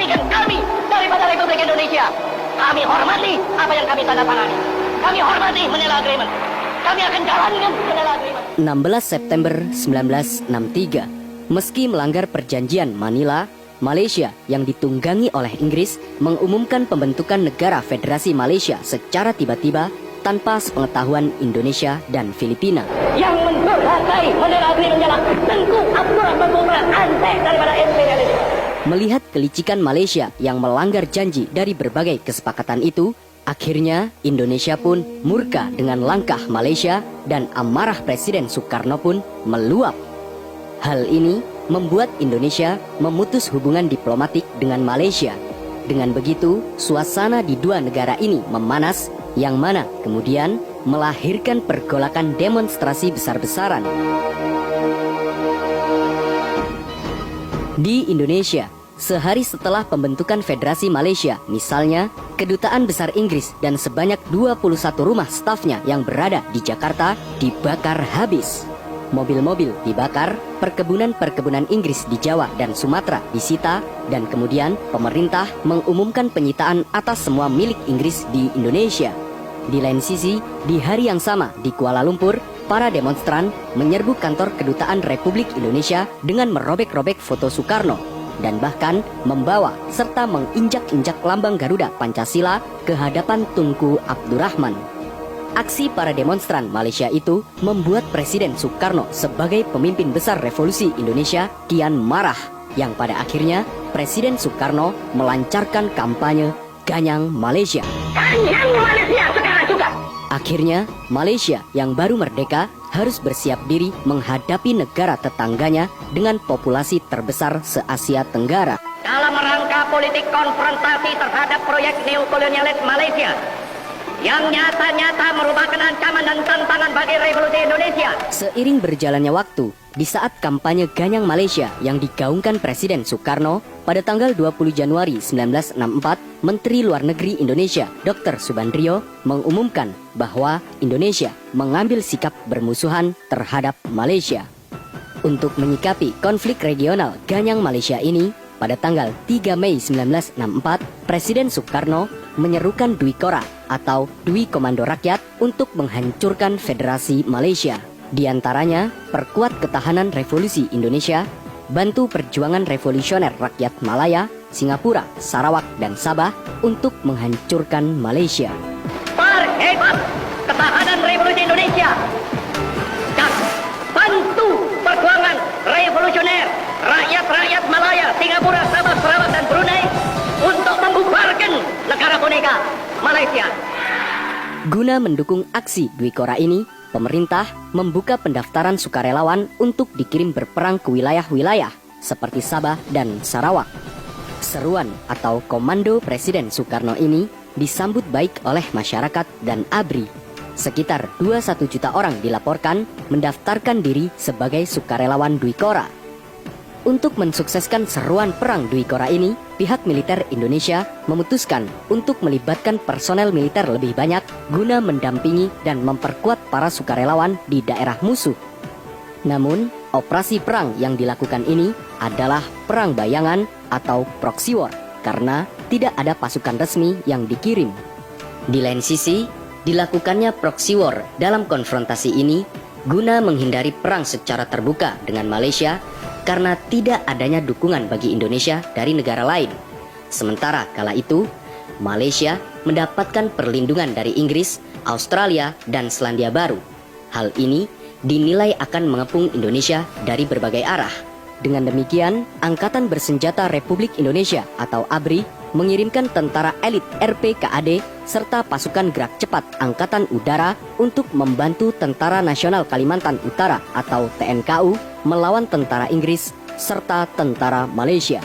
menghentikan kami daripada Republik Indonesia. Kami hormati apa yang kami tanda tangani. Kami hormati Manila Agreement. Kami akan jalankan Manila Agreement. 16 September 1963, meski melanggar perjanjian Manila, Malaysia yang ditunggangi oleh Inggris mengumumkan pembentukan negara Federasi Malaysia secara tiba-tiba tanpa sepengetahuan Indonesia dan Filipina. Yang mendurhakai Manila Agreement ialah Tengku Abdul Rahman Bumrah, antek daripada imperialisme. Melihat kelicikan Malaysia yang melanggar janji dari berbagai kesepakatan itu, akhirnya Indonesia pun murka dengan langkah Malaysia dan amarah Presiden Soekarno pun meluap. Hal ini membuat Indonesia memutus hubungan diplomatik dengan Malaysia. Dengan begitu, suasana di dua negara ini memanas, yang mana kemudian melahirkan pergolakan demonstrasi besar-besaran. Di Indonesia, sehari setelah pembentukan Federasi Malaysia, misalnya, Kedutaan Besar Inggris dan sebanyak 21 rumah stafnya yang berada di Jakarta dibakar habis. Mobil-mobil dibakar, perkebunan-perkebunan Inggris di Jawa dan Sumatera disita, dan kemudian pemerintah mengumumkan penyitaan atas semua milik Inggris di Indonesia. Di lain sisi, di hari yang sama di Kuala Lumpur, para demonstran menyerbu kantor Kedutaan Republik Indonesia dengan merobek-robek foto Soekarno dan bahkan membawa serta menginjak-injak lambang Garuda Pancasila ke hadapan Tunku Abdurrahman. Aksi para demonstran Malaysia itu membuat Presiden Soekarno sebagai pemimpin besar revolusi Indonesia kian marah, yang pada akhirnya Presiden Soekarno melancarkan kampanye Ganyang Malaysia. Ganyang Malaysia sekarang juga. Akhirnya, Malaysia yang baru merdeka harus bersiap diri menghadapi negara tetangganya dengan populasi terbesar se-Asia Tenggara. Dalam rangka politik konfrontasi terhadap proyek neokolonialis Malaysia yang nyata-nyata merupakan ancaman dan tantangan bagi revolusi Indonesia. Seiring berjalannya waktu, di saat kampanye Ganyang Malaysia yang digaungkan Presiden Soekarno, pada tanggal 20 Januari 1964, Menteri Luar Negeri Indonesia, Dr. Subandrio, mengumumkan bahwa Indonesia mengambil sikap bermusuhan terhadap Malaysia. Untuk menyikapi konflik regional Ganyang Malaysia ini, pada tanggal 3 Mei 1964, Presiden Soekarno menyerukan Dwi Kora atau Dwi Komando Rakyat untuk menghancurkan Federasi Malaysia. Di antaranya, perkuat ketahanan revolusi Indonesia, bantu perjuangan revolusioner rakyat Malaya, Singapura, Sarawak, dan Sabah untuk menghancurkan Malaysia. Perhebat ketahanan revolusi Indonesia dan bantu perjuangan revolusioner rakyat-rakyat Malaya, Singapura, Sabah, Sarawak, dan Brunei untuk membubarkan negara boneka Malaysia. Guna mendukung aksi Dwi Kora ini, pemerintah membuka pendaftaran sukarelawan untuk dikirim berperang ke wilayah-wilayah seperti Sabah dan Sarawak. Seruan atau komando Presiden Soekarno ini disambut baik oleh masyarakat dan ABRI. Sekitar 21 juta orang dilaporkan mendaftarkan diri sebagai sukarelawan Dwi Kora. Untuk mensukseskan seruan perang Dwi Kora ini, pihak militer Indonesia memutuskan untuk melibatkan personel militer lebih banyak guna mendampingi dan memperkuat para sukarelawan di daerah musuh. Namun, operasi perang yang dilakukan ini adalah perang bayangan atau proxy war karena tidak ada pasukan resmi yang dikirim. Di lain sisi, dilakukannya proxy war dalam konfrontasi ini guna menghindari perang secara terbuka dengan Malaysia karena tidak adanya dukungan bagi Indonesia dari negara lain. Sementara kala itu, Malaysia mendapatkan perlindungan dari Inggris, Australia, dan Selandia Baru. Hal ini dinilai akan mengepung Indonesia dari berbagai arah. Dengan demikian, Angkatan Bersenjata Republik Indonesia atau ABRI mengirimkan tentara elit RPKAD serta pasukan gerak cepat Angkatan Udara untuk membantu Tentara Nasional Kalimantan Utara atau TNKU melawan tentara Inggris serta tentara Malaysia.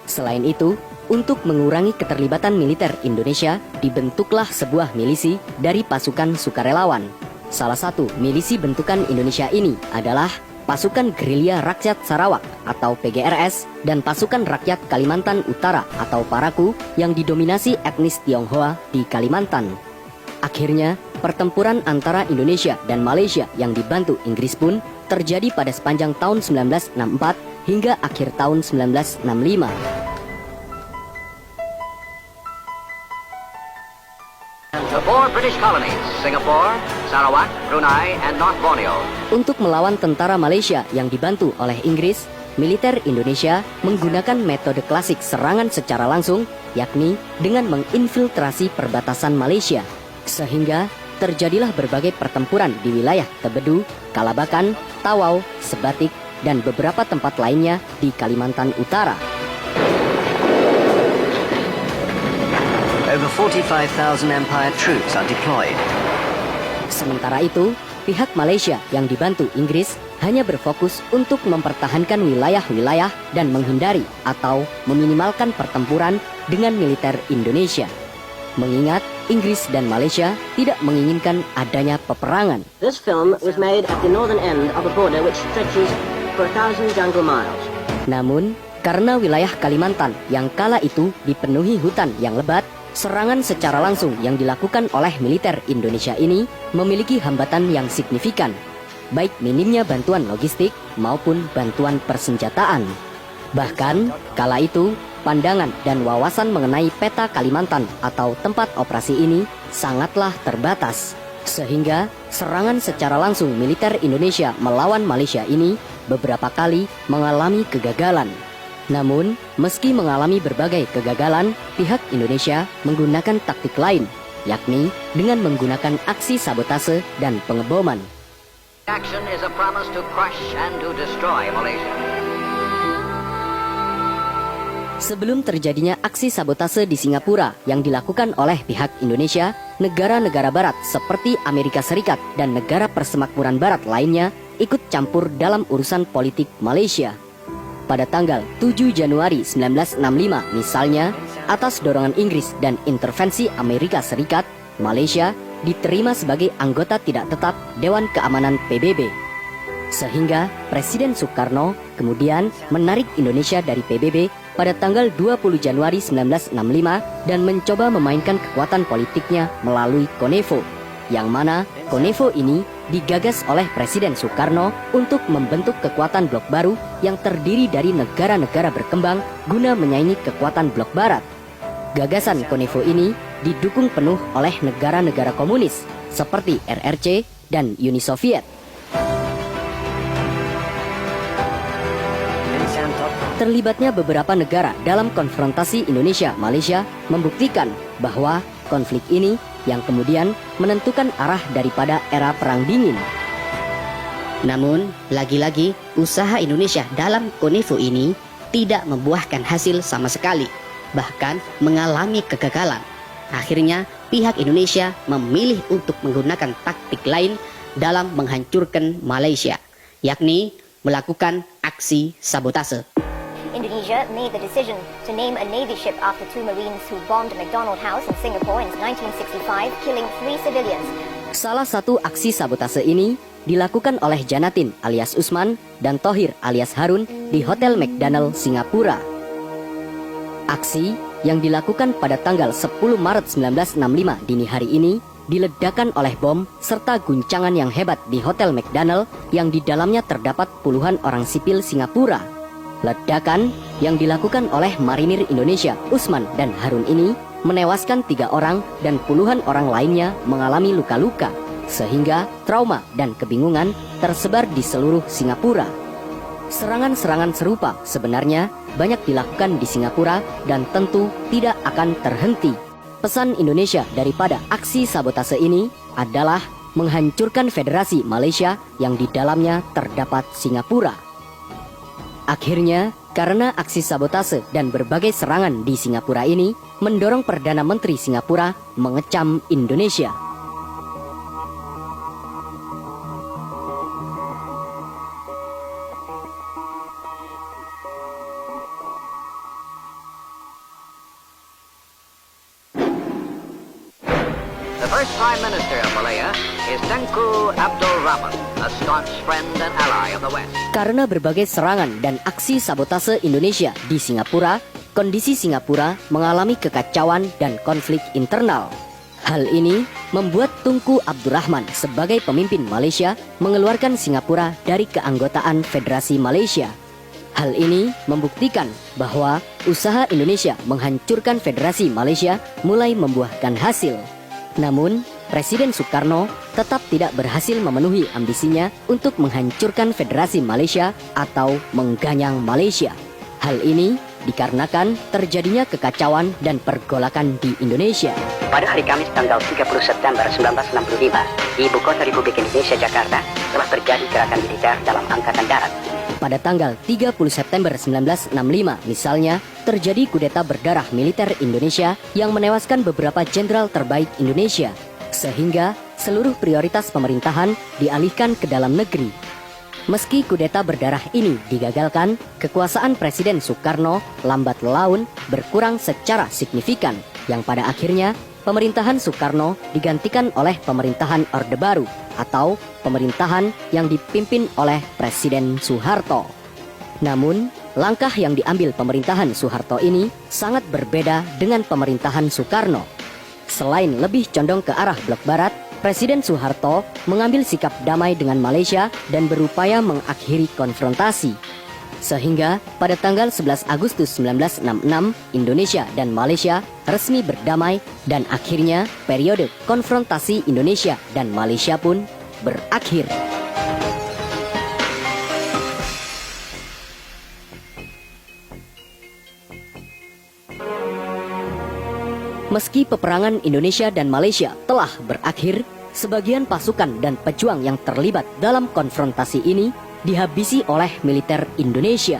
Selain itu, untuk mengurangi keterlibatan militer Indonesia, dibentuklah sebuah milisi dari pasukan sukarelawan. Salah satu milisi bentukan Indonesia ini adalah Pasukan Gerilya Rakyat Sarawak atau PGRS dan Pasukan Rakyat Kalimantan Utara atau Paraku yang didominasi etnis Tionghoa di Kalimantan. Akhirnya, pertempuran antara Indonesia dan Malaysia yang dibantu Inggris pun terjadi pada sepanjang tahun 1964 hingga akhir tahun 1965. The 4 British colonies, Singapore, Sarawak, Brunei, and North Borneo. Untuk melawan tentara Malaysia yang dibantu oleh Inggris, militer Indonesia menggunakan metode klasik serangan secara langsung, yakni dengan menginfiltrasi perbatasan Malaysia. Sehingga terjadilah berbagai pertempuran di wilayah Tebedu, Kalabakan, Tawau, Sebatik, dan beberapa tempat lainnya di Kalimantan Utara. Over 45,000 Empire troops are deployed. Sementara itu, pihak Malaysia yang dibantu Inggris hanya berfokus untuk mempertahankan wilayah-wilayah dan menghindari atau meminimalkan pertempuran dengan militer Indonesia. Mengingat Inggris dan Malaysia tidak menginginkan adanya peperangan. This film was made at the northern end of a border which stretches for 1,000 jungle miles. Namun, karena wilayah Kalimantan yang kala itu dipenuhi hutan yang lebat, serangan secara langsung yang dilakukan oleh militer Indonesia ini memiliki hambatan yang signifikan, baik minimnya bantuan logistik maupun bantuan persenjataan. Bahkan, kala itu, pandangan dan wawasan mengenai peta Kalimantan atau tempat operasi ini sangatlah terbatas. Sehingga, serangan secara langsung militer Indonesia melawan Malaysia ini beberapa kali mengalami kegagalan. Namun, meski mengalami berbagai kegagalan, pihak Indonesia menggunakan taktik lain, yakni dengan menggunakan aksi sabotase dan pengeboman. Action is a promise to crush and to destroy Malaysia. Sebelum terjadinya aksi sabotase di Singapura yang dilakukan oleh pihak Indonesia, negara-negara barat seperti Amerika Serikat dan negara persemakmuran barat lainnya ikut campur dalam urusan politik Malaysia. Pada tanggal 7 Januari 1965 misalnya, atas dorongan Inggris dan intervensi Amerika Serikat, Malaysia diterima sebagai anggota tidak tetap Dewan Keamanan PBB. Sehingga Presiden Soekarno kemudian menarik Indonesia dari PBB pada tanggal 20 Januari 1965 dan mencoba memainkan kekuatan politiknya melalui KONEVO, yang mana KONEVO ini digagas oleh Presiden Soekarno untuk membentuk kekuatan blok baru yang terdiri dari negara-negara berkembang guna menyaingi kekuatan blok barat. Gagasan KONEVO ini didukung penuh oleh negara-negara komunis seperti RRC dan Uni Soviet. Terlibatnya beberapa negara dalam konfrontasi Indonesia-Malaysia membuktikan bahwa konflik ini yang kemudian menentukan arah daripada era Perang Dingin. Namun, lagi-lagi usaha Indonesia dalam KONEVO ini tidak membuahkan hasil sama sekali, bahkan mengalami kegagalan. Akhirnya, pihak Indonesia memilih untuk menggunakan taktik lain dalam menghancurkan Malaysia, yakni melakukan aksi sabotase. Indonesia made the decision to name a Navy ship after 2 Marines who bombed a McDonald House in Singapore in 1965, killing 3 civilians. Salah satu aksi sabotase ini dilakukan oleh Janatin alias Usman dan Thohir alias Harun di Hotel McDonald, Singapura. Aksi yang dilakukan pada tanggal 10 Maret 1965 dini hari ini diledakkan oleh bom serta guncangan yang hebat di Hotel McDonald yang di dalamnya terdapat puluhan orang sipil Singapura. Ledakan yang dilakukan oleh marinir Indonesia Usman dan Harun ini menewaskan 3 orang dan puluhan orang lainnya mengalami luka-luka, sehingga trauma dan kebingungan tersebar di seluruh Singapura. Serangan-serangan serupa sebenarnya banyak dilakukan di Singapura dan tentu tidak akan terhenti. Pesan Indonesia daripada aksi sabotase ini adalah menghancurkan Federasi Malaysia yang di dalamnya terdapat Singapura. Akhirnya, karena aksi sabotase dan berbagai serangan di Singapura ini mendorong Perdana Menteri Singapura mengecam Indonesia. The first Prime Minister of Malaya is Tengku Abdul Rahman, a staunch friend and ally of the West. Karena berbagai serangan dan aksi sabotase Indonesia di Singapura, kondisi Singapura mengalami kekacauan dan konflik internal. Hal ini membuat Tunku Abdurrahman sebagai pemimpin Malaysia mengeluarkan Singapura dari keanggotaan Federasi Malaysia. Hal ini membuktikan bahwa usaha Indonesia menghancurkan Federasi Malaysia mulai membuahkan hasil. Namun, Presiden Soekarno tetap tidak berhasil memenuhi ambisinya untuk menghancurkan Federasi Malaysia atau mengganyang Malaysia. Hal ini dikarenakan terjadinya kekacauan dan pergolakan di Indonesia. Pada hari Kamis tanggal 30 September 1965, di Ibu Kota Republik Indonesia Jakarta telah terjadi gerakan militer dalam Angkatan Darat. Pada tanggal 30 September 1965 misalnya, terjadi kudeta berdarah militer Indonesia yang menewaskan beberapa jenderal terbaik Indonesia, sehingga seluruh prioritas pemerintahan dialihkan ke dalam negeri. Meski kudeta berdarah ini digagalkan, kekuasaan Presiden Soekarno lambat laun berkurang secara signifikan, yang pada akhirnya pemerintahan Soekarno digantikan oleh pemerintahan Orde Baru atau pemerintahan yang dipimpin oleh Presiden Soeharto. Namun, langkah yang diambil pemerintahan Soeharto ini sangat berbeda dengan pemerintahan Soekarno. Selain lebih condong ke arah blok barat, Presiden Soeharto mengambil sikap damai dengan Malaysia dan berupaya mengakhiri konfrontasi. Sehingga pada tanggal 11 Agustus 1966, Indonesia dan Malaysia resmi berdamai dan akhirnya periode konfrontasi Indonesia dan Malaysia pun berakhir. Meski peperangan Indonesia dan Malaysia telah berakhir, sebagian pasukan dan pejuang yang terlibat dalam konfrontasi ini dihabisi oleh militer Indonesia.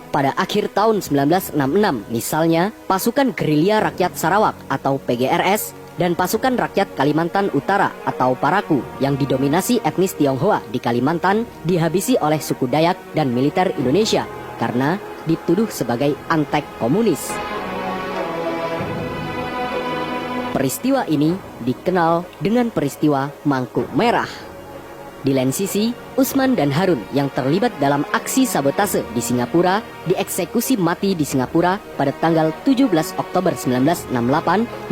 Pada akhir tahun 1966 misalnya, pasukan gerilya rakyat Sarawak atau PGRS dan pasukan rakyat Kalimantan Utara atau Paraku yang didominasi etnis Tionghoa di Kalimantan dihabisi oleh suku Dayak dan militer Indonesia karena dituduh sebagai antek komunis. Peristiwa ini dikenal dengan peristiwa Mangkuk Merah. Di lain sisi, Usman dan Harun yang terlibat dalam aksi sabotase di Singapura dieksekusi mati di Singapura pada tanggal 17 Oktober 1968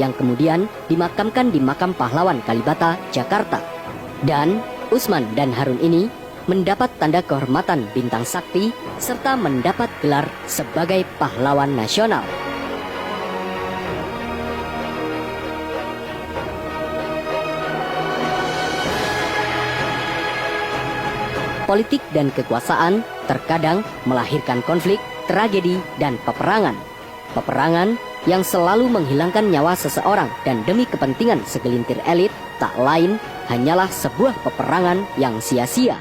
yang kemudian dimakamkan di Makam Pahlawan Kalibata, Jakarta. Dan Usman dan Harun ini mendapat tanda kehormatan Bintang Sakti serta mendapat gelar sebagai pahlawan nasional. Politik dan kekuasaan terkadang melahirkan konflik, tragedi, dan peperangan. Peperangan yang selalu menghilangkan nyawa seseorang dan demi kepentingan segelintir elit tak lain hanyalah sebuah peperangan yang sia-sia.